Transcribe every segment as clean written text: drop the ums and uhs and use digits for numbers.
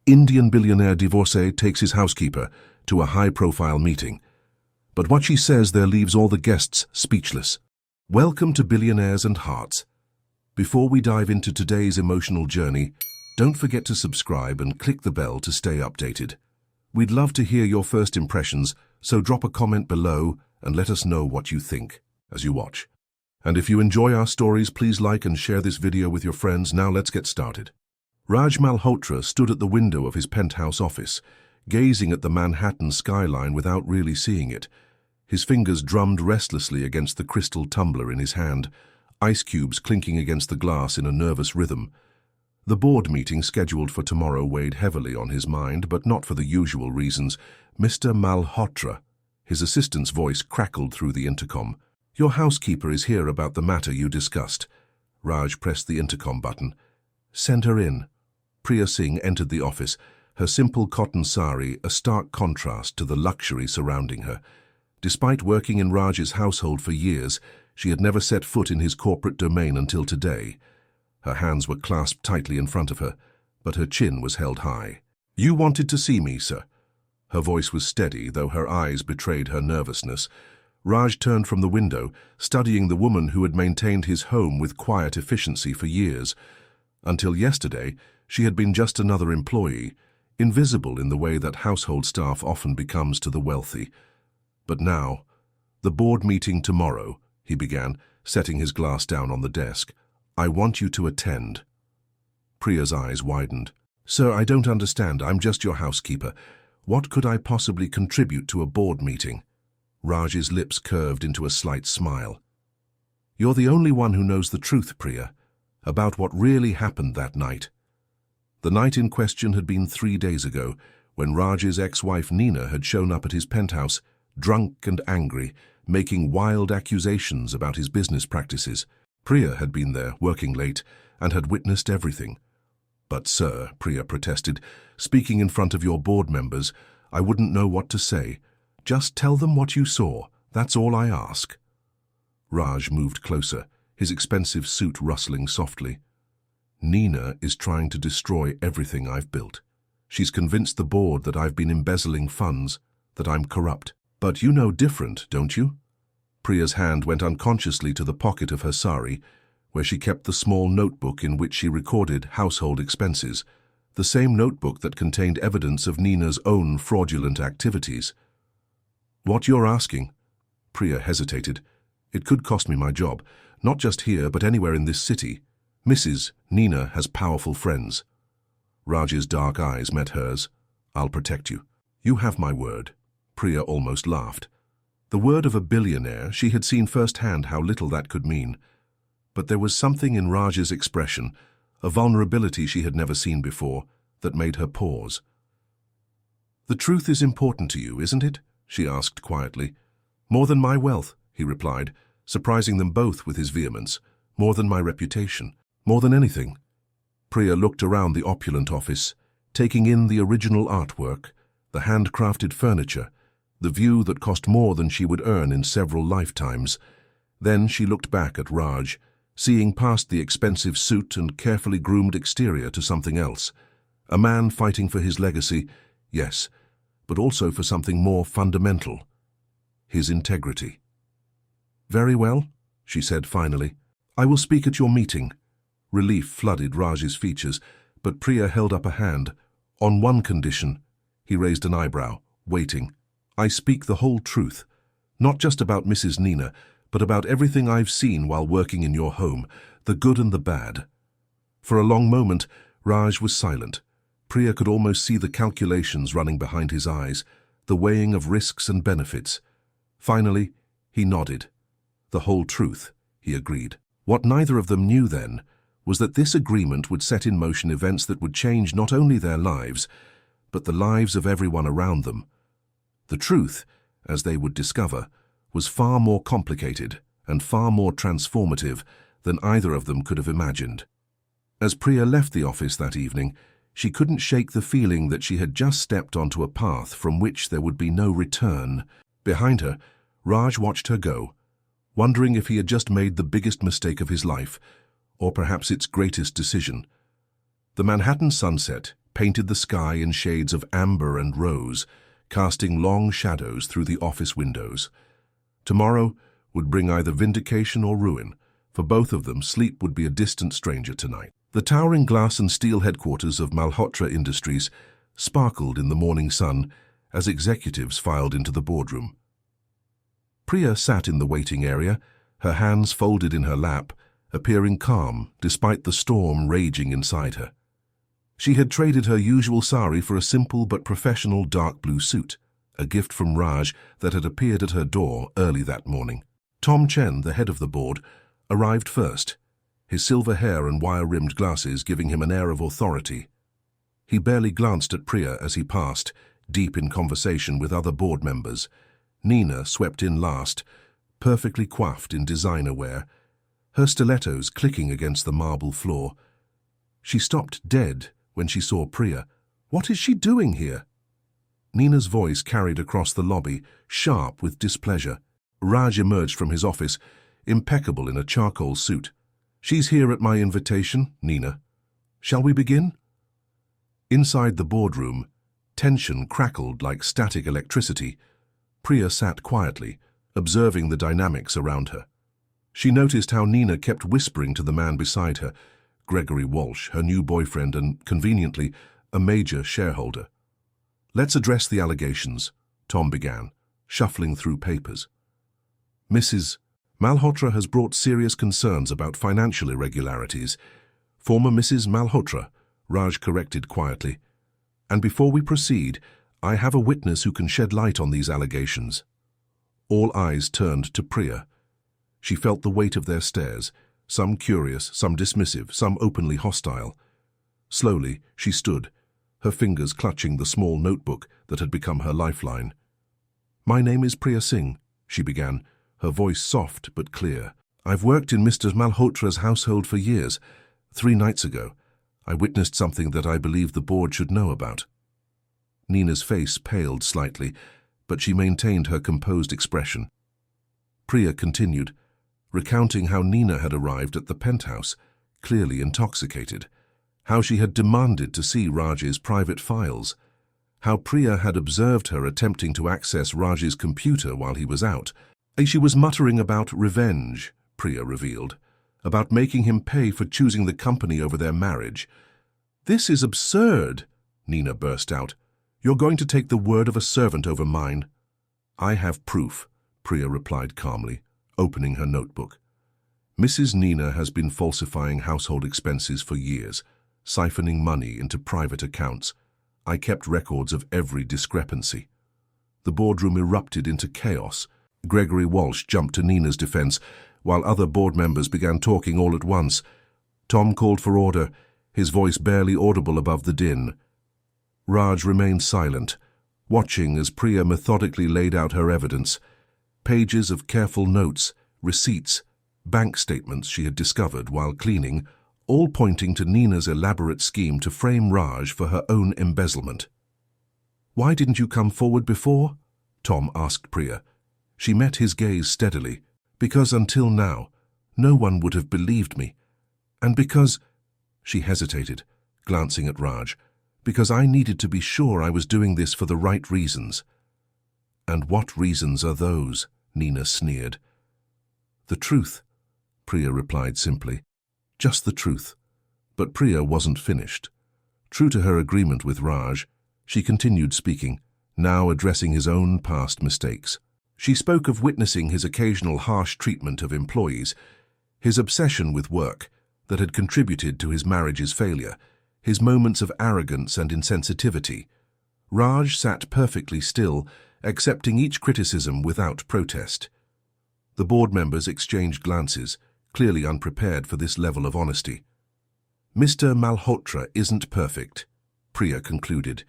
Indian billionaire divorcé takes his housekeeper to a high-profile meeting. But what she says there leaves all the guests speechless. Welcome to Billionaires and Hearts. Before we dive into today's emotional journey, don't forget to subscribe and click the bell to stay updated. We'd love to hear your first impressions, so drop a comment below and let us know what you think as you watch. And if you enjoy our stories, please like and share this video with your friends. Now let's get started. Raj Malhotra stood at the window of his penthouse office, gazing at the Manhattan skyline without really seeing it. His fingers drummed restlessly against the crystal tumbler in his hand, ice cubes clinking against the glass in a nervous rhythm. The board meeting scheduled for tomorrow weighed heavily on his mind, but not for the usual reasons. Mr. Malhotra, his assistant's voice crackled through the intercom. Your housekeeper is here about the matter you discussed. Raj pressed the intercom button. Send her in. Priya Singh entered the office, her simple cotton sari a stark contrast to the luxury surrounding her. Despite working in Raj's household for years, she had never set foot in his corporate domain until today. Her hands were clasped tightly in front of her, but her chin was held high. You wanted to see me, sir. Her voice was steady, though her eyes betrayed her nervousness. Raj turned from the window, studying the woman who had maintained his home with quiet efficiency for years. Until yesterday, she had been just another employee, invisible in the way that household staff often becomes to the wealthy. But now, the board meeting tomorrow, he began, setting his glass down on the desk. I want you to attend. Priya's eyes widened. Sir, I don't understand. I'm just your housekeeper. What could I possibly contribute to a board meeting? Raj's lips curved into a slight smile. You're the only one who knows the truth, Priya, about what really happened that night. The night in question had been 3 days ago, when Raj's ex-wife Nina had shown up at his penthouse, drunk and angry, making wild accusations about his business practices. Priya had been there, working late, and had witnessed everything. But, sir, Priya protested, speaking in front of your board members, I wouldn't know what to say. Just tell them what you saw. That's all I ask. Raj moved closer, his expensive suit rustling softly. Nina is trying to destroy everything I've built. She's convinced the board that I've been embezzling funds, that I'm corrupt. But you know different, don't you? Priya's hand went unconsciously to the pocket of her sari, where she kept the small notebook in which she recorded household expenses, the same notebook that contained evidence of Nina's own fraudulent activities. What you're asking? Priya hesitated. It could cost me my job, not just here but anywhere in this city. Mrs. Nina has powerful friends. Raj's dark eyes met hers. I'll protect you. You have my word. Priya almost laughed. The word of a billionaire, she had seen firsthand how little that could mean. But there was something in Raj's expression, a vulnerability she had never seen before, that made her pause. The truth is important to you, isn't it? She asked quietly. More than my wealth, he replied, surprising them both with his vehemence. More than my reputation. More than anything. Priya looked around the opulent office, taking in the original artwork, the handcrafted furniture, the view that cost more than she would earn in several lifetimes. Then she looked back at Raj, seeing past the expensive suit and carefully groomed exterior to something else. A man fighting for his legacy, yes, but also for something more fundamental. His integrity. Very well, she said finally. I will speak at your meeting. Relief flooded Raj's features, but Priya held up a hand. On one condition. He raised an eyebrow, waiting. I speak the whole truth, not just about Mrs. Nina, but about everything I've seen while working in your home, the good and the bad. For a long moment, Raj was silent. Priya could almost see the calculations running behind his eyes, the weighing of risks and benefits. Finally, he nodded. The whole truth, he agreed. What neither of them knew then was that this agreement would set in motion events that would change not only their lives, but the lives of everyone around them. The truth, as they would discover, was far more complicated and far more transformative than either of them could have imagined. As Priya left the office that evening, she couldn't shake the feeling that she had just stepped onto a path from which there would be no return. Behind her, Raj watched her go, wondering if he had just made the biggest mistake of his life, or perhaps its greatest decision. The Manhattan sunset, painted the sky in shades of amber and rose, casting long shadows through the office windows. Tomorrow would bring either vindication or ruin. For both of them, sleep would be a distant stranger tonight. The towering glass and steel headquarters of Malhotra Industries sparkled in the morning sun as executives filed into the boardroom. Priya sat in the waiting area, her hands folded in her lap, appearing calm despite the storm raging inside her. She had traded her usual sari for a simple but professional dark blue suit, a gift from Raj that had appeared at her door early that morning. Tom Chen, the head of the board, arrived first, his silver hair and wire-rimmed glasses giving him an air of authority. He barely glanced at Priya as he passed, deep in conversation with other board members. Nina swept in last, perfectly coiffed in designer wear, her stilettos clicking against the marble floor. She stopped dead when she saw Priya. "What is she doing here?" Nina's voice carried across the lobby, sharp with displeasure. Raj emerged from his office, impeccable in a charcoal suit. "She's here at my invitation, Nina. Shall we begin?" Inside the boardroom, tension crackled like static electricity. Priya sat quietly, observing the dynamics around her. She noticed how Nina kept whispering to the man beside her, Gregory Walsh, her new boyfriend and, conveniently, a major shareholder. "Let's address the allegations," Tom began, shuffling through papers. "Mrs. Malhotra has brought serious concerns about financial irregularities." "Former Mrs. Malhotra," Raj corrected quietly. "And before we proceed, I have a witness who can shed light on these allegations." All eyes turned to Priya. She felt the weight of their stares, some curious, some dismissive, some openly hostile. Slowly, she stood, her fingers clutching the small notebook that had become her lifeline. "My name is Priya Singh," she began, her voice soft but clear. "I've worked in Mr. Malhotra's household for years. 3 nights ago, I witnessed something that I believe the board should know about." Nina's face paled slightly, but she maintained her composed expression. Priya continued, recounting how Nina had arrived at the penthouse, clearly intoxicated, how she had demanded to see Raj's private files, how Priya had observed her attempting to access Raj's computer while he was out. She was muttering about revenge, Priya revealed, about making him pay for choosing the company over their marriage. "This is absurd," Nina burst out. "You're going to take the word of a servant over mine." "I have proof," Priya replied calmly, opening her notebook. "Mrs. Nina has been falsifying household expenses for years, siphoning money into private accounts. I kept records of every discrepancy." The boardroom erupted into chaos. Gregory Walsh jumped to Nina's defense, while other board members began talking all at once. Tom called for order, his voice barely audible above the din. Raj remained silent, watching as Priya methodically laid out her evidence. Pages of careful notes, receipts, bank statements she had discovered while cleaning, all pointing to Nina's elaborate scheme to frame Raj for her own embezzlement. "Why didn't you come forward before?" Tom asked Priya. She met his gaze steadily. "Because until now, no one would have believed me. And because—" she hesitated, glancing at Raj, "because I needed to be sure I was doing this for the right reasons." "And what reasons are those?" Nina sneered. "The truth," Priya replied simply. "Just the truth." But Priya wasn't finished. True to her agreement with Raj, she continued speaking, now addressing his own past mistakes. She spoke of witnessing his occasional harsh treatment of employees, his obsession with work that had contributed to his marriage's failure, his moments of arrogance and insensitivity. Raj sat perfectly still, accepting each criticism without protest. The board members exchanged glances, clearly unprepared for this level of honesty. "Mr. Malhotra isn't perfect," Priya concluded,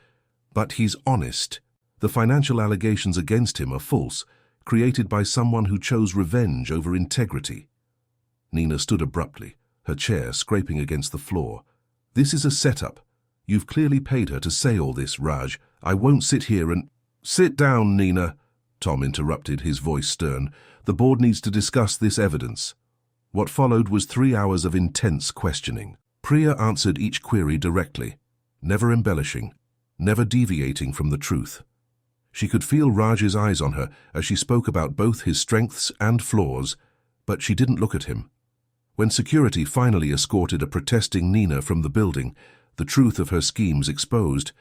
"but he's honest. The financial allegations against him are false, created by someone who chose revenge over integrity." Nina stood abruptly, her chair scraping against the floor. "This is a setup. You've clearly paid her to say all this, Raj. I won't sit here and—" "Sit down, Nina," Tom interrupted, his voice stern. "The board needs to discuss this evidence." What followed was 3 hours of intense questioning. Priya answered each query directly, never embellishing, never deviating from the truth. She could feel Raj's eyes on her as she spoke about both his strengths and flaws, but she didn't look at him. When security finally escorted a protesting Nina from the building, the truth of her schemes exposed,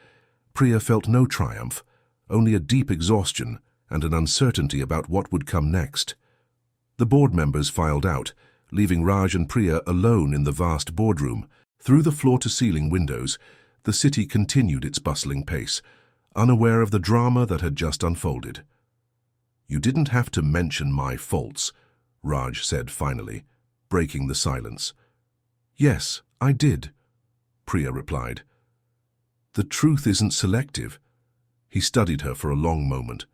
Priya felt no triumph, only a deep exhaustion and an uncertainty about what would come next. The board members filed out, leaving Raj and Priya alone in the vast boardroom. Through the floor-to-ceiling windows, the city continued its bustling pace, unaware of the drama that had just unfolded. "You didn't have to mention my faults," Raj said finally, breaking the silence. "Yes, I did," Priya replied. "The truth isn't selective." He studied her for a long moment.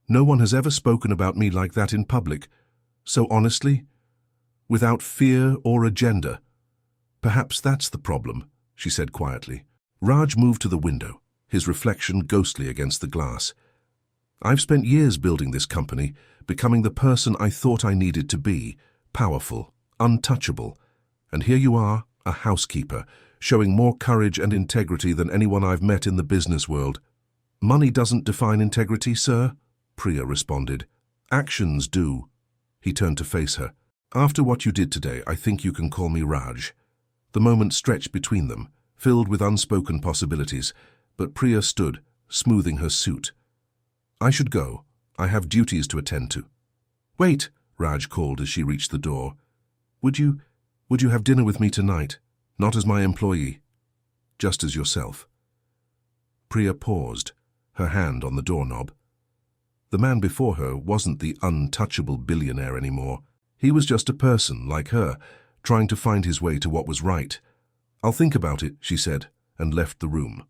"No one has ever spoken about me like that in public, so honestly, without fear or agenda." "Perhaps that's the problem," she said quietly. Raj moved to the window, his reflection ghostly against the glass. "I've spent years building this company, becoming the person I thought I needed to be, powerful, untouchable. And here you are, a housekeeper, showing more courage and integrity than anyone I've met in the business world." "Money doesn't define integrity, sir," Priya responded. "Actions do." He turned to face her. "After what you did today, I think you can call me Raj." The moment stretched between them, filled with unspoken possibilities, but Priya stood, smoothing her suit. "I should go. I have duties to attend to." "Wait," Raj called as she reached the door. Would you have dinner with me tonight? Not as my employee, just as yourself." Priya paused, her hand on the doorknob. The man before her wasn't the untouchable billionaire anymore. He was just a person, like her, trying to find his way to what was right. "I'll think about it," she said, and left the room.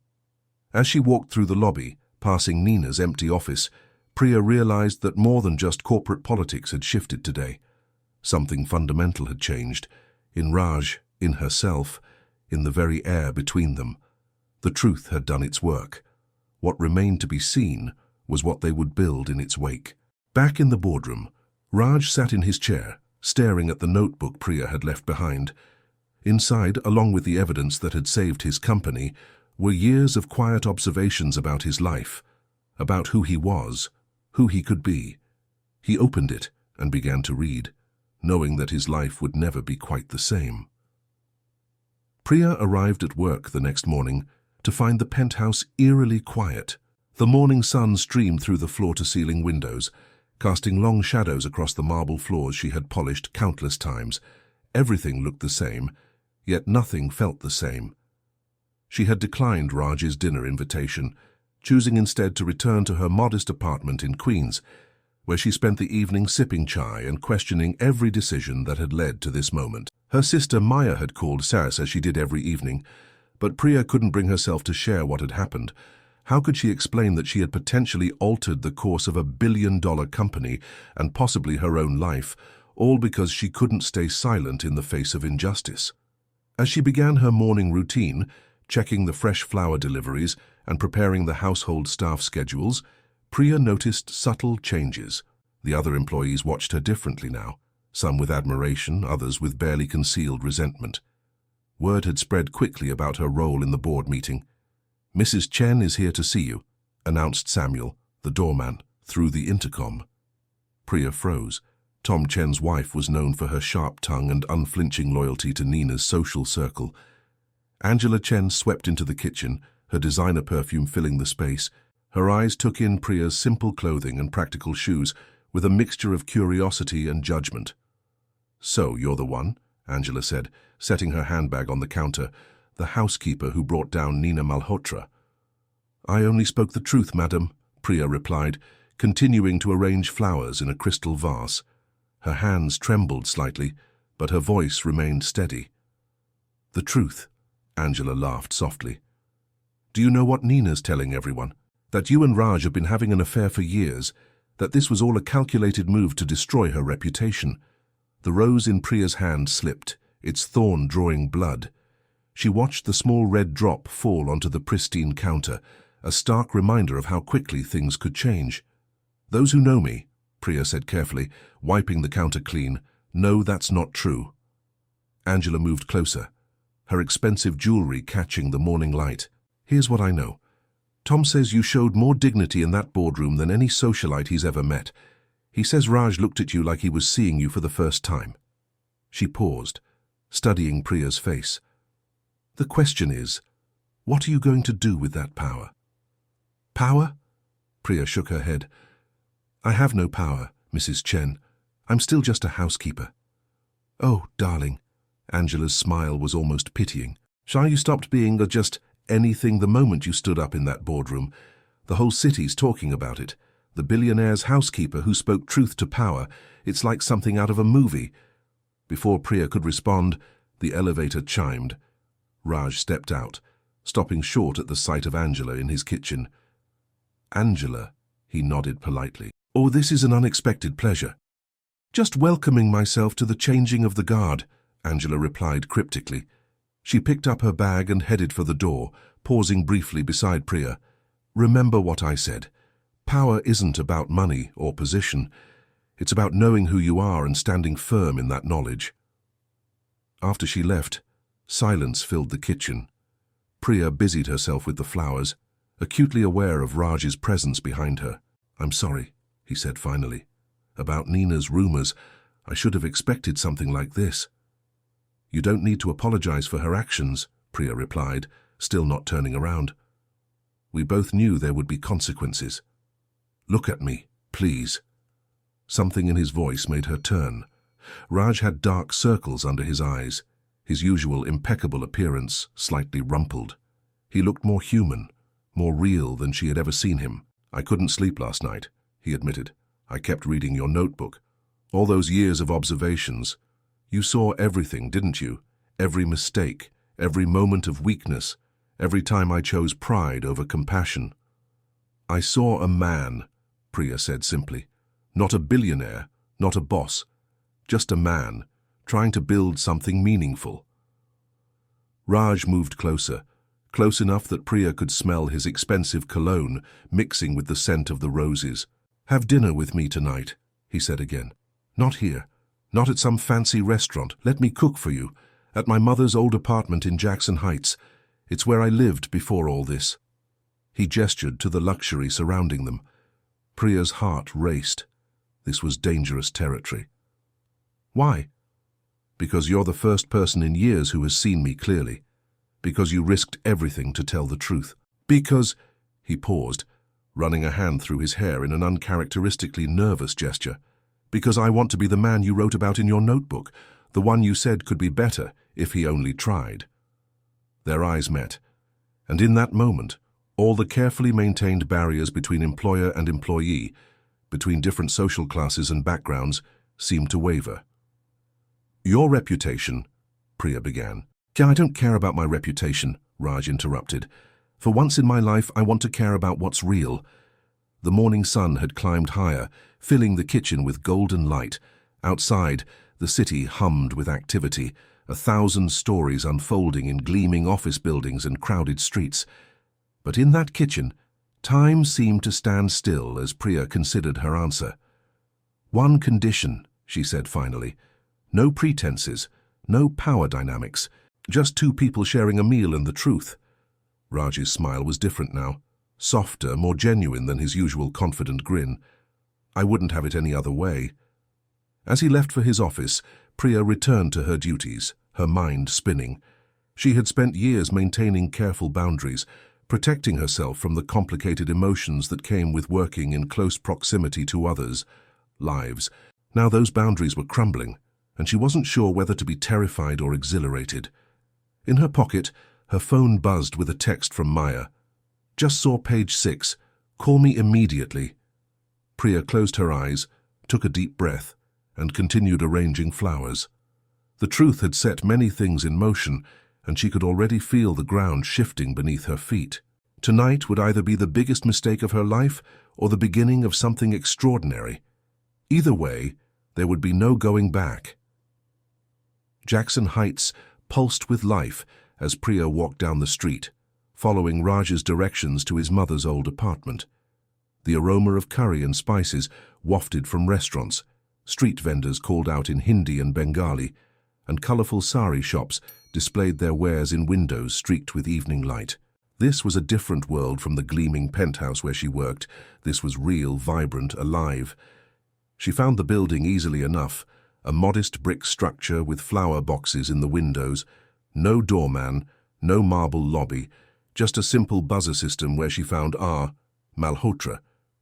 As she walked through the lobby, passing Nina's empty office, Priya realized that more than just corporate politics had shifted today. Something fundamental had changed, in Raj, in herself, in the very air between them. The truth had done its work. What remained to be seen was what they would build in its wake. Back in the boardroom, Raj sat in his chair, staring at the notebook Priya had left behind. Inside, along with the evidence that had saved his company, were years of quiet observations about his life, about who he was, who he could be. He opened it and began to read, knowing that his life would never be quite the same. Priya arrived at work the next morning to find the penthouse eerily quiet. The morning sun streamed through the floor-to-ceiling windows, casting long shadows across the marble floors she had polished countless times. Everything looked the same, yet nothing felt the same. She had declined Raj's dinner invitation, choosing instead to return to her modest apartment in Queens, where she spent the evening sipping chai and questioning every decision that had led to this moment. Her sister Maya had called Sass as she did every evening, but Priya couldn't bring herself to share what had happened. How could she explain that she had potentially altered the course of a billion-dollar company and possibly her own life, all because she couldn't stay silent in the face of injustice? As she began her morning routine, checking the fresh flower deliveries and preparing the household staff schedules, Priya noticed subtle changes. The other employees watched her differently now, some with admiration, others with barely concealed resentment. Word had spread quickly about her role in the board meeting. "Mrs. Chen is here to see you," announced Samuel, the doorman, through the intercom. Priya froze. Tom Chen's wife was known for her sharp tongue and unflinching loyalty to Nina's social circle. Angela Chen swept into the kitchen, her designer perfume filling the space. Her eyes took in Priya's simple clothing and practical shoes, with a mixture of curiosity and judgment. "So, you're the one," Angela said, setting her handbag on the counter, "the housekeeper who brought down Nina Malhotra." "I only spoke the truth, madam," Priya replied, continuing to arrange flowers in a crystal vase. Her hands trembled slightly, but her voice remained steady. "The truth," Angela laughed softly. "Do you know what Nina's telling everyone? That you and Raj have been having an affair for years, that this was all a calculated move to destroy her reputation." The rose in Priya's hand slipped, its thorn drawing blood. She watched the small red drop fall onto the pristine counter, a stark reminder of how quickly things could change. "Those who know me," Priya said carefully, wiping the counter clean, "know that's not true." Angela moved closer, her expensive jewelry catching the morning light. Here's what I know. Tom says you showed more dignity in that boardroom than any socialite he's ever met. He says Raj looked at you like he was seeing you for the first time. She paused, studying Priya's face. The question is, what are you going to do with that power? Power? Priya shook her head. I have no power, Mrs. Chen. I'm still just a housekeeper. Oh, darling. Angela's smile was almost pitying. Shall you stopped being just anything the moment you stood up in that boardroom? The whole city's talking about it. The billionaire's housekeeper who spoke truth to power. It's like something out of a movie. Before Priya could respond, the elevator chimed. Raj stepped out, stopping short at the sight of Angela in his kitchen. Angela, he nodded politely. Oh, this is an unexpected pleasure. Just welcoming myself to the changing of the guard, Angela replied cryptically. She picked up her bag and headed for the door, pausing briefly beside Priya. Remember what I said. Power isn't about money or position. It's about knowing who you are and standing firm in that knowledge. After she left, silence filled the kitchen. Priya busied herself with the flowers, acutely aware of Raj's presence behind her. I'm sorry, he said finally. About Nina's rumors, I should have expected something like this. You don't need to apologize for her actions, Priya replied, still not turning around. We both knew there would be consequences. Look at me, please. Something in his voice made her turn. Raj had dark circles under his eyes, his usual impeccable appearance slightly rumpled. He looked more human, more real than she had ever seen him. I couldn't sleep last night, he admitted. I kept reading your notebook. All those years of observations. You saw everything, didn't you? Every mistake, every moment of weakness, every time I chose pride over compassion. I saw a man, Priya said simply. Not a billionaire, not a boss. Just a man, trying to build something meaningful. Raj moved closer, close enough that Priya could smell his expensive cologne mixing with the scent of the roses. Have dinner with me tonight, he said again. Not here. Not at some fancy restaurant. Let me cook for you. At my mother's old apartment in Jackson Heights. It's where I lived before all this. He gestured to the luxury surrounding them. Priya's heart raced. This was dangerous territory. Why? Because you're the first person in years who has seen me clearly. Because you risked everything to tell the truth. Because... He paused, running a hand through his hair in an uncharacteristically nervous gesture. Because I want to be the man you wrote about in your notebook, the one you said could be better if he only tried. Their eyes met, and in that moment, all the carefully maintained barriers between employer and employee, between different social classes and backgrounds, seemed to waver. Your reputation, Priya began. I don't care about my reputation, Raj interrupted. For once in my life, I want to care about what's real. The morning sun had climbed higher, filling the kitchen with golden light. Outside, the city hummed with activity, 1,000 stories unfolding in gleaming office buildings and crowded streets. But in that kitchen, time seemed to stand still as Priya considered her answer. One condition, she said finally. No pretenses, no power dynamics, just two people sharing a meal and the truth. Raj's smile was different now. Softer, more genuine than his usual confident grin. I wouldn't have it any other way. As he left for his office, Priya returned to her duties, her mind spinning. She had spent years maintaining careful boundaries, protecting herself from the complicated emotions that came with working in close proximity to others' lives. Now those boundaries were crumbling, and she wasn't sure whether to be terrified or exhilarated. In her pocket, her phone buzzed with a text from Maya. Just saw page 6. Call me immediately. Priya closed her eyes, took a deep breath, and continued arranging flowers. The truth had set many things in motion, and she could already feel the ground shifting beneath her feet. Tonight would either be the biggest mistake of her life or the beginning of something extraordinary. Either way, there would be no going back. Jackson Heights pulsed with life as Priya walked down the street, following Raj's directions to his mother's old apartment. The aroma of curry and spices wafted from restaurants, street vendors called out in Hindi and Bengali, and colorful sari shops displayed their wares in windows streaked with evening light. This was a different world from the gleaming penthouse where she worked. This was real, vibrant, alive. She found the building easily enough, a modest brick structure with flower boxes in the windows, no doorman, no marble lobby, just a simple buzzer system where she found R. Malhotra,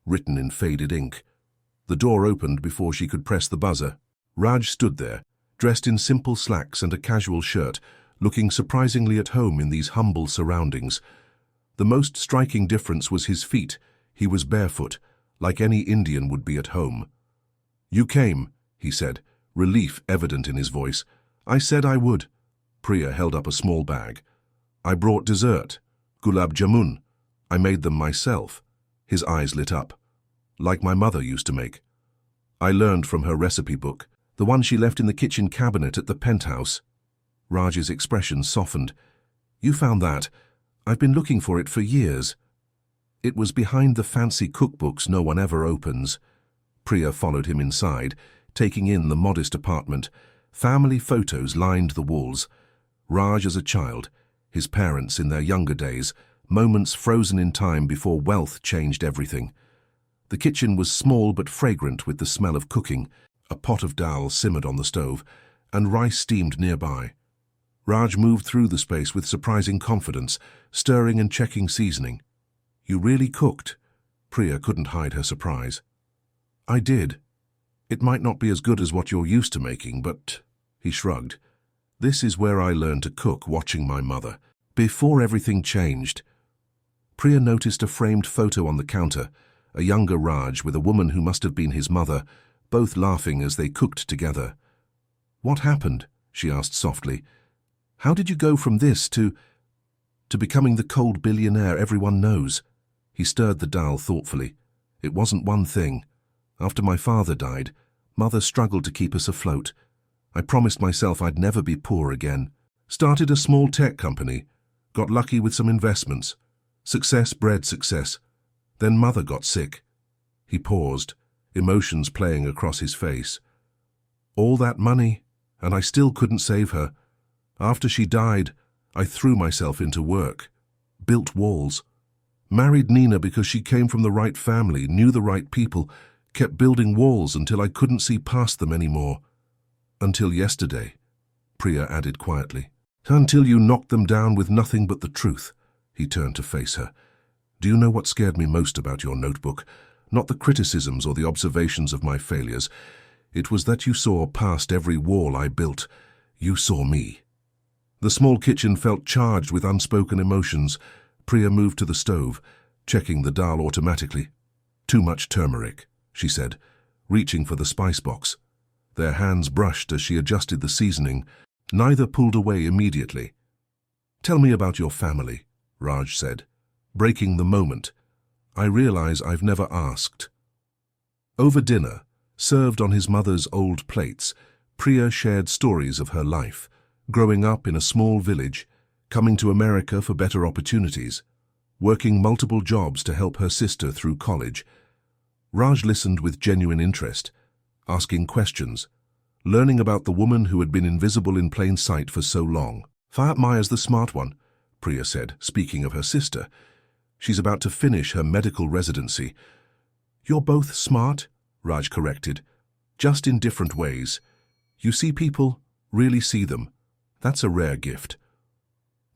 written in faded ink. The door opened before she could press the buzzer. Raj stood there, dressed in simple slacks and a casual shirt, looking surprisingly at home in these humble surroundings. The most striking difference was his feet. He was barefoot, like any Indian would be at home. "You came," he said, relief evident in his voice. "I said I would." Priya held up a small bag. "I brought dessert, gulab jamun. I made them myself." His eyes lit up. "Like my mother used to make. I learned from her recipe book, the one she left in the kitchen cabinet at the penthouse." Raj's expression softened. "You found that? I've been looking for it for years." "It was behind the fancy cookbooks no one ever opens." Priya followed him inside, taking in the modest apartment. Family photos lined the walls. Raj as a child, his parents in their younger days, moments frozen in time before wealth changed everything. The kitchen was small but fragrant with the smell of cooking. A pot of dal simmered on the stove, and rice steamed nearby. Raj moved through the space with surprising confidence, stirring and checking seasoning. "You really cooked?" Priya couldn't hide her surprise. "I did. It might not be as good as what you're used to making, but..." He shrugged. "This is where I learned to cook, watching my mother. Before everything changed." Priya noticed a framed photo on the counter, a younger Raj with a woman who must have been his mother, both laughing as they cooked together. "What happened?" she asked softly. "How did you go from this to becoming the cold billionaire everyone knows?" He stirred the dal thoughtfully. "It wasn't one thing. After my father died, Mother struggled to keep us afloat. I promised myself I'd never be poor again. Started a small tech company, got lucky with some investments. Success bred success. Then Mother got sick." He paused, emotions playing across his face. "All that money, and I still couldn't save her. After she died, I threw myself into work. Built walls. Married Nina because she came from the right family, knew the right people, kept building walls until I couldn't see past them anymore. Until yesterday," Priya added quietly. "Until you knocked them down with nothing but the truth." He turned to face her. "Do you know what scared me most about your notebook? Not the criticisms or the observations of my failures. It was that you saw past every wall I built. You saw me." The small kitchen felt charged with unspoken emotions. Priya moved to the stove, checking the dal automatically. "Too much turmeric," she said, reaching for the spice box. Their hands brushed as she adjusted the seasoning. Neither pulled away immediately. "Tell me about your family," Raj said, breaking the moment. "I realize I've never asked." Over dinner, served on his mother's old plates, Priya shared stories of her life, growing up in a small village, coming to America for better opportunities, working multiple jobs to help her sister through college. Raj listened with genuine interest, asking questions, learning about the woman who had been invisible in plain sight for so long. "Fayat Maya's the smart one," Priya said, speaking of her sister. "She's about to finish her medical residency." "You're both smart," Raj corrected, "just in different ways. You see people, really see them. That's a rare gift."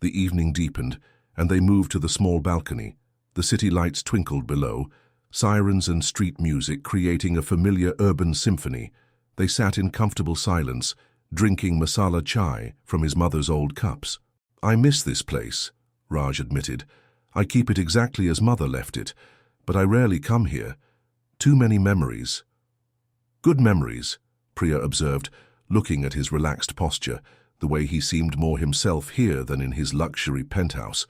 The evening deepened, and they moved to the small balcony. The city lights twinkled below, sirens and street music creating a familiar urban symphony. They sat in comfortable silence, drinking masala chai from his mother's old cups. "I miss this place," Raj admitted. "I keep it exactly as Mother left it, but I rarely come here. Too many memories." "Good memories," Priya observed, looking at his relaxed posture, the way he seemed more himself here than in his luxury penthouse.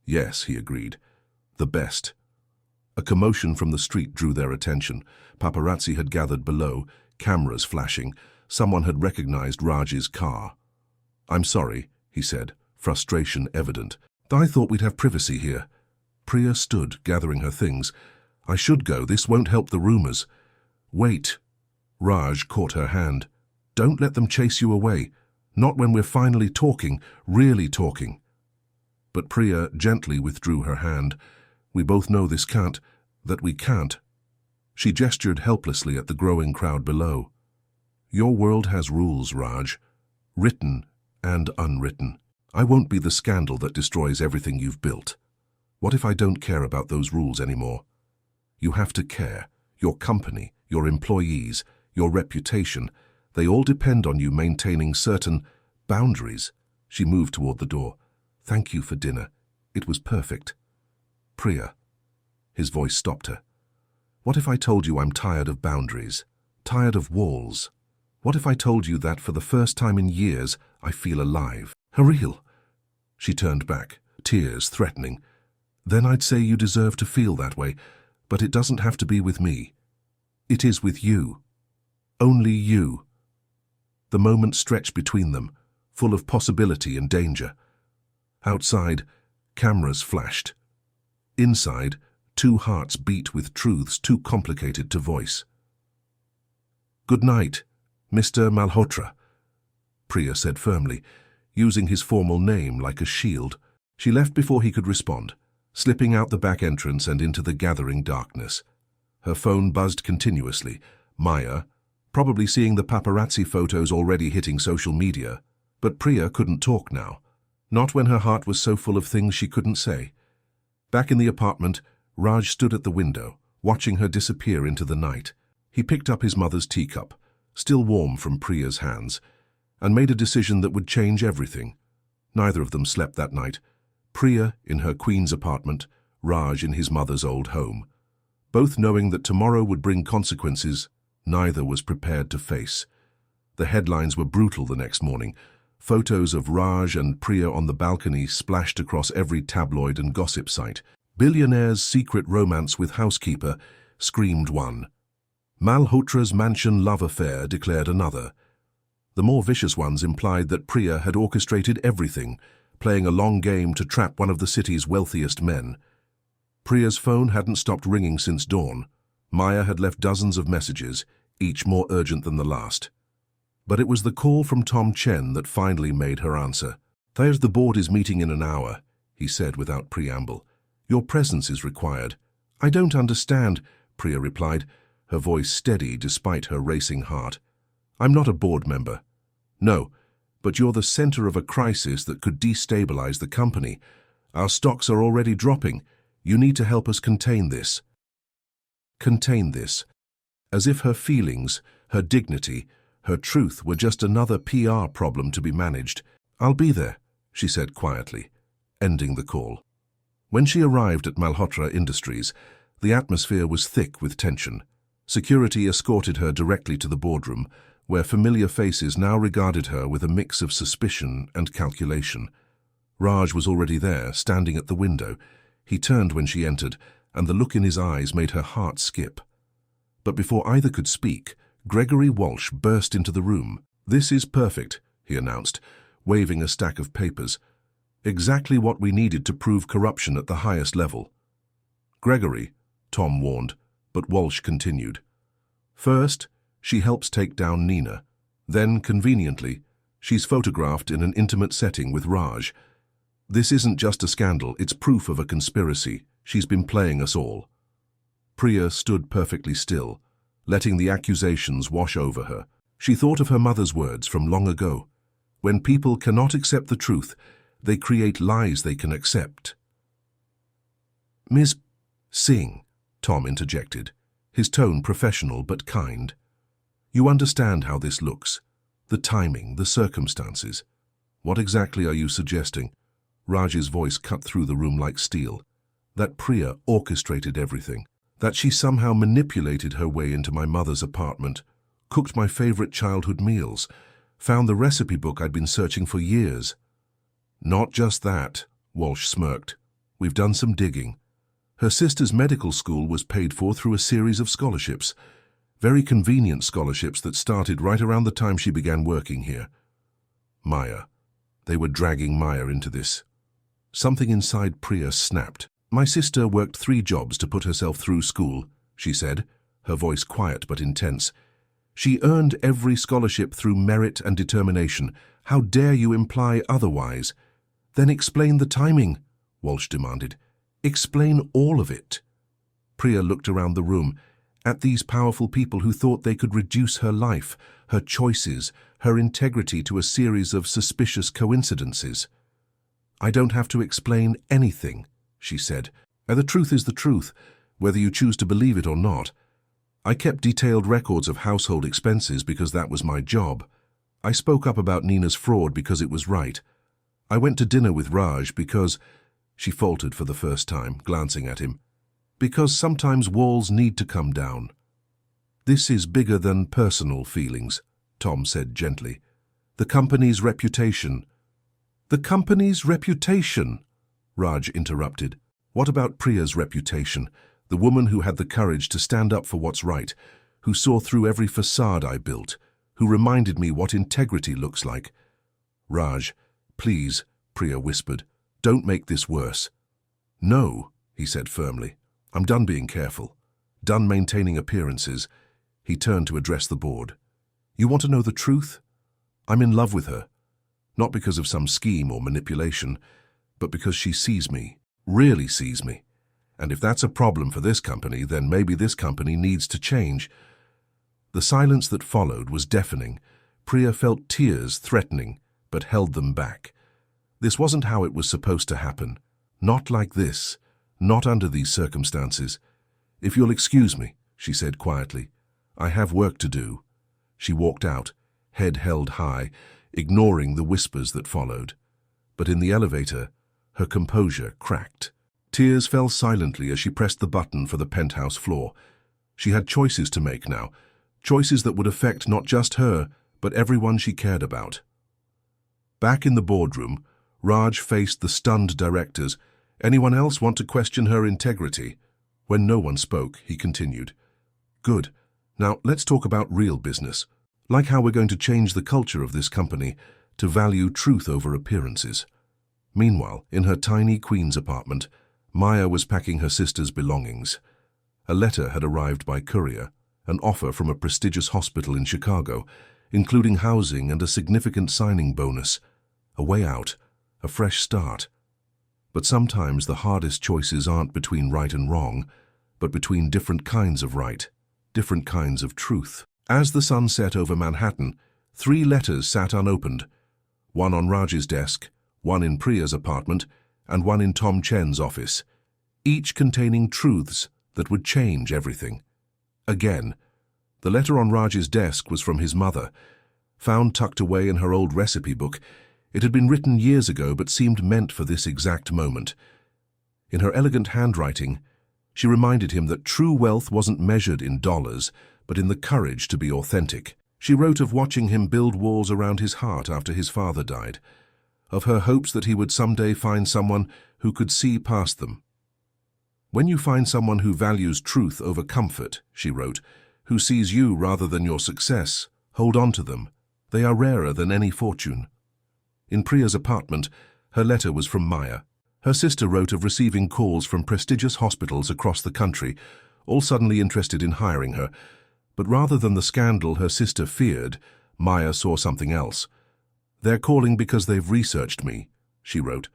"Yes," he agreed. "The best." A commotion from the street drew their attention. Paparazzi had gathered below, cameras flashing. Someone had recognized Raj's car. "I'm sorry," he said, frustration evident. "I thought we'd have privacy here." Priya stood, gathering her things. "I should go. This won't help the rumors." "Wait." Raj caught her hand. "Don't let them chase you away. Not when we're finally talking, really talking." But Priya gently withdrew her hand. "We both know this can't, that we can't." She gestured helplessly at the growing crowd below. "Your world has rules, Raj, written and unwritten. I won't be the scandal that destroys everything you've built. What if I don't care about those rules anymore? You have to care. Your company, your employees, your reputation, they all depend on you maintaining certain boundaries." She moved toward the door. "Thank you for dinner. It was perfect." "Priya." His voice stopped her. "What if I told you I'm tired of boundaries, tired of walls? What if I told you that for the first time in years I feel alive? Real?" She turned back, tears threatening. "Then I'd say you deserve to feel that way, but it doesn't have to be with me. It is with you. Only you." The moment stretched between them, full of possibility and danger. Outside, cameras flashed. Inside, two hearts beat with truths too complicated to voice. "Good night, Mr. Malhotra," Priya said firmly, using his formal name like a shield. She left before he could respond, slipping out the back entrance and into the gathering darkness. Her phone buzzed continuously. Maya, probably seeing the paparazzi photos already hitting social media, but Priya couldn't talk now. Not when her heart was so full of things she couldn't say. Back in the apartment, Raj stood at the window, watching her disappear into the night. He picked up his mother's teacup, still warm from Priya's hands, and made a decision that would change everything. Neither of them slept that night. Priya in her queen's apartment, Raj in his mother's old home. Both knowing that tomorrow would bring consequences neither was prepared to face. The headlines were brutal the next morning. Photos of Raj and Priya on the balcony splashed across every tabloid and gossip site. "Billionaire's secret romance with Housekeeper," screamed one. "Malhotra's mansion love affair," declared another. The more vicious ones implied that Priya had orchestrated everything, playing a long game to trap one of the city's wealthiest men. Priya's phone hadn't stopped ringing since dawn. Maya had left dozens of messages, each more urgent than the last. But it was the call from Tom Chen that finally made her answer. "There's the board is meeting in an hour," he said without preamble. "Your presence is required." "I don't understand," Priya replied, her voice steady despite her racing heart. "I'm not a board member." "No, but you're the center of a crisis that could destabilize the company. Our stocks are already dropping. You need to help us contain this." Contain this. As if her feelings, her dignity, her truth were just another PR problem to be managed. "I'll be there," she said quietly, ending the call. When she arrived at Malhotra Industries, the atmosphere was thick with tension. Security escorted her directly to the boardroom, where familiar faces now regarded her with a mix of suspicion and calculation. Raj was already there, standing at the window. He turned when she entered, and the look in his eyes made her heart skip. But before either could speak, Gregory Walsh burst into the room. "This is perfect," he announced, waving a stack of papers. "Exactly what we needed to prove corruption at the highest level." "Gregory," Tom warned, but Walsh continued. "First, she helps take down Nina. Then, conveniently, she's photographed in an intimate setting with Raj. This isn't just a scandal, it's proof of a conspiracy. She's been playing us all." Priya stood perfectly still, letting the accusations wash over her. She thought of her mother's words from long ago. When people cannot accept the truth, they create lies they can accept. "Ms. Singh," Tom interjected, his tone professional but kind. "You understand how this looks. The timing, the circumstances. What exactly are you suggesting?" Raj's voice cut through the room like steel. "That Priya orchestrated everything. That she somehow manipulated her way into my mother's apartment, cooked my favorite childhood meals, found the recipe book I'd been searching for years." "Not just that," Walsh smirked. "We've done some digging. Her sister's medical school was paid for through a series of scholarships. Very convenient scholarships that started right around the time she began working here. Maya. They were dragging Maya into this. Something inside Priya snapped. "My sister worked 3 jobs to put herself through school," she said, her voice quiet but intense. "She earned every scholarship through merit and determination. How dare you imply otherwise? Then explain the timing, Walsh demanded. Explain all of it. Priya looked around the room, at these powerful people who thought they could reduce her life, her choices, her integrity to a series of suspicious coincidences. I don't have to explain anything, she said. The truth is the truth, whether you choose to believe it or not. I kept detailed records of household expenses because that was my job. I spoke up about Nina's fraud because it was right. I went to dinner with Raj because, she faltered for the first time, glancing at him, because sometimes walls need to come down. This is bigger than personal feelings, Tom said gently. The company's reputation. The company's reputation, Raj interrupted. What about Priya's reputation? The woman who had the courage to stand up for what's right, who saw through every facade I built, who reminded me what integrity looks like. Raj, please, Priya whispered, don't make this worse. No, he said firmly. I'm done being careful, done maintaining appearances. He turned to address the board. You want to know the truth? I'm in love with her, not because of some scheme or manipulation, but because she sees me, really sees me. And if that's a problem for this company, then maybe this company needs to change. The silence that followed was deafening. Priya felt tears threatening, but held them back. This wasn't how it was supposed to happen. Not like this. Not under these circumstances. If you'll excuse me, she said quietly. I have work to do. She walked out, head held high, ignoring the whispers that followed. But in the elevator, her composure cracked. Tears fell silently as she pressed the button for the penthouse floor. She had choices to make now, choices that would affect not just her, but everyone she cared about. Back in the boardroom, Raj faced the stunned directors. Anyone else want to question her integrity? When no one spoke, he continued. Good. Now let's talk about real business, like how we're going to change the culture of this company to value truth over appearances. Meanwhile, in her tiny Queen's apartment, Maya was packing her sister's belongings. A letter had arrived by courier, an offer from a prestigious hospital in Chicago, including housing and a significant signing bonus. A way out, a fresh start. But sometimes the hardest choices aren't between right and wrong, but between different kinds of right, different kinds of truth. As the sun set over Manhattan, 3 letters sat unopened, one on Raj's desk, one in Priya's apartment, and one in Tom Chen's office, each containing truths that would change everything. Again, the letter on Raj's desk was from his mother. Found tucked away in her old recipe book, it had been written years ago but seemed meant for this exact moment. In her elegant handwriting, she reminded him that true wealth wasn't measured in dollars, but in the courage to be authentic. She wrote of watching him build walls around his heart after his father died, of her hopes that he would someday find someone who could see past them. When you find someone who values truth over comfort, she wrote, who sees you rather than your success, hold on to them. They are rarer than any fortune. In Priya's apartment, her letter was from Maya. Her sister wrote of receiving calls from prestigious hospitals across the country, all suddenly interested in hiring her. But rather than the scandal her sister feared, Maya saw something else. They're calling because they've researched me, she wrote.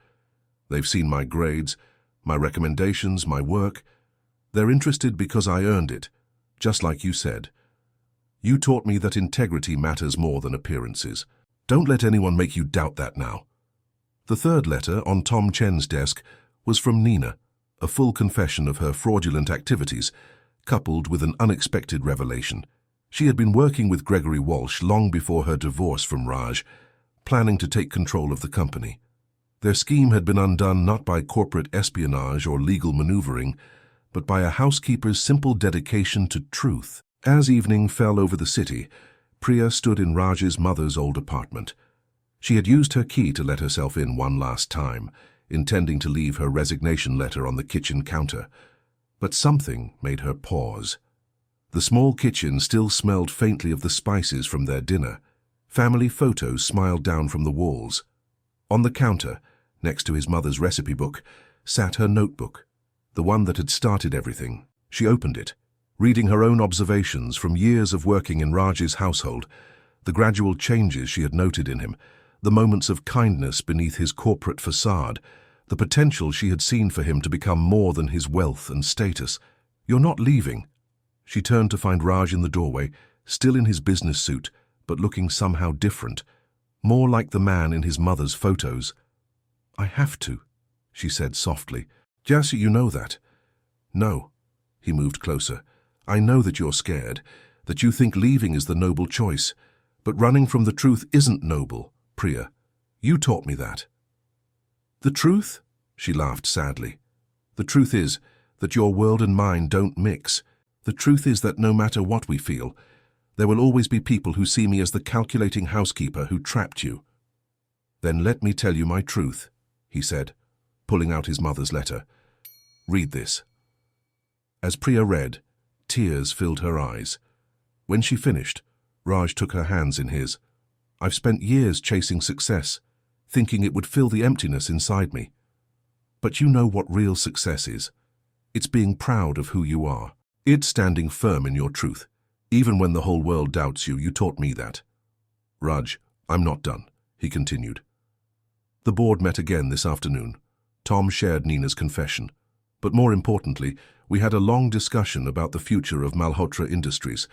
They've seen my grades, my recommendations, my work. They're interested because I earned it, just like you said. You taught me that integrity matters more than appearances. Don't let anyone make you doubt that now. The 3rd letter on Tom Chen's desk was from Nina, a full confession of her fraudulent activities, coupled with an unexpected revelation. She had been working with Gregory Walsh long before her divorce from Raj, planning to take control of the company. Their scheme had been undone not by corporate espionage or legal maneuvering, but by a housekeeper's simple dedication to truth. As evening fell over the city, Priya stood in Raj's mother's old apartment. She had used her key to let herself in one last time, intending to leave her resignation letter on the kitchen counter. But something made her pause. The small kitchen still smelled faintly of the spices from their dinner. Family photos smiled down from the walls. On the counter, next to his mother's recipe book, sat her notebook, the one that had started everything. She opened it, reading her own observations from years of working in Raj's household, the gradual changes she had noted in him, The moments of kindness beneath his corporate facade, the potential she had seen for him to become more than his wealth and status. "You're not leaving." She turned to find Raj in the doorway, still in his business suit, but looking somehow different, more like the man in his mother's photos. "I have to," she said softly. "Jassi, you know that." "No." He moved closer. "I know that you're scared, that you think leaving is the noble choice. But running from the truth isn't noble, Priya. You taught me that." "The truth?" She laughed sadly. "The truth is that your world and mine don't mix. The truth is that no matter what we feel, there will always be people who see me as the calculating housekeeper who trapped you." "Then let me tell you my truth," he said, pulling out his mother's letter. "Read this." As Priya read, tears filled her eyes. When she finished, Raj took her hands in his. "I've spent years chasing success, thinking it would fill the emptiness inside me. But you know what real success is. It's being proud of who you are. It's standing firm in your truth. Even when the whole world doubts you, you taught me that." "Raj, I'm not done," he continued. The board met again this afternoon. Tom shared Nina's confession. But more importantly, we had a long discussion about the future of Malhotra Industries,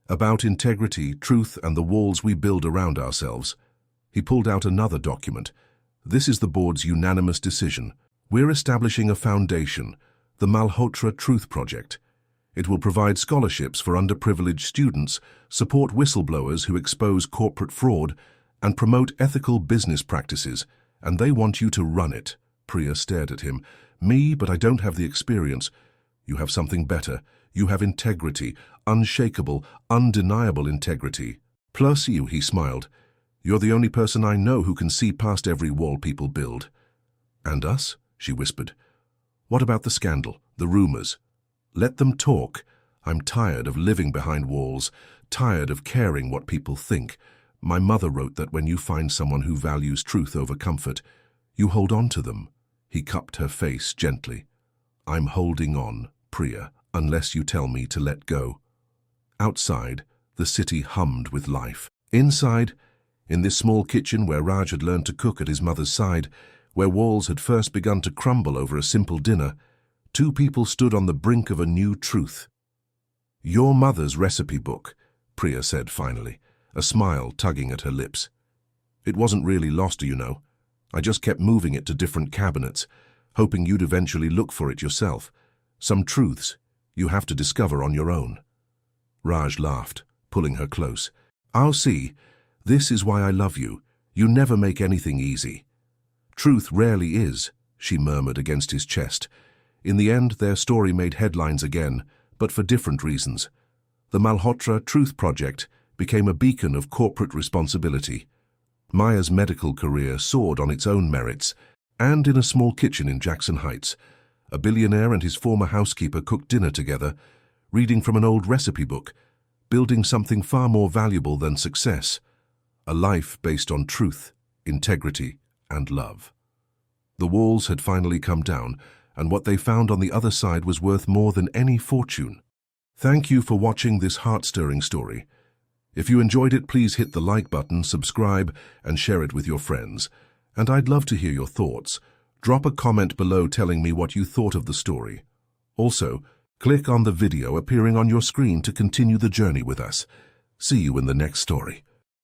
about integrity, truth, and the walls we build around ourselves. He pulled out another document. "This is the board's unanimous decision. We're establishing a foundation, the Malhotra Truth Project. It will provide scholarships for underprivileged students, support whistleblowers who expose corporate fraud, and promote ethical business practices. And they want you to run it." Priya stared at him. "Me, but I don't have the experience." "You have something better. You have integrity, unshakable, undeniable integrity. Plus you," he smiled. "You're the only person I know who can see past every wall people build." "And us?" she whispered. "What about the scandal, the rumors? Let them talk. I'm tired of living behind walls, tired of caring what people think. My mother wrote that when you find someone who values truth over comfort, you hold on to them." He cupped her face gently. "I'm holding on, Priya, unless you tell me to let go." Outside, the city hummed with life. Inside, in this small kitchen where Raj had learned to cook at his mother's side, where walls had first begun to crumble over a simple dinner, two people stood on the brink of a new truth. "Your mother's recipe book," Priya said finally, a smile tugging at her lips. "It wasn't really lost, you know. I just kept moving it to different cabinets, hoping you'd eventually look for it yourself. Some truths you have to discover on your own." Raj laughed, pulling her close. "I'll see. This is why I love you. You never make anything easy." "Truth rarely is," she murmured against his chest. In the end, their story made headlines again, but for different reasons. The Malhotra Truth Project became a beacon of corporate responsibility. Maya's medical career soared on its own merits, and in a small kitchen in Jackson Heights, a billionaire and his former housekeeper cooked dinner together, reading from an old recipe book, building something far more valuable than success, a life based on truth, integrity, and love. The walls had finally come down, and what they found on the other side was worth more than any fortune. Thank you for watching this heart-stirring story. If you enjoyed it, please hit the like button, subscribe, and share it with your friends. And I'd love to hear your thoughts. Drop a comment below telling me what you thought of the story. Also, click on the video appearing on your screen to continue the journey with us. See you in the next story.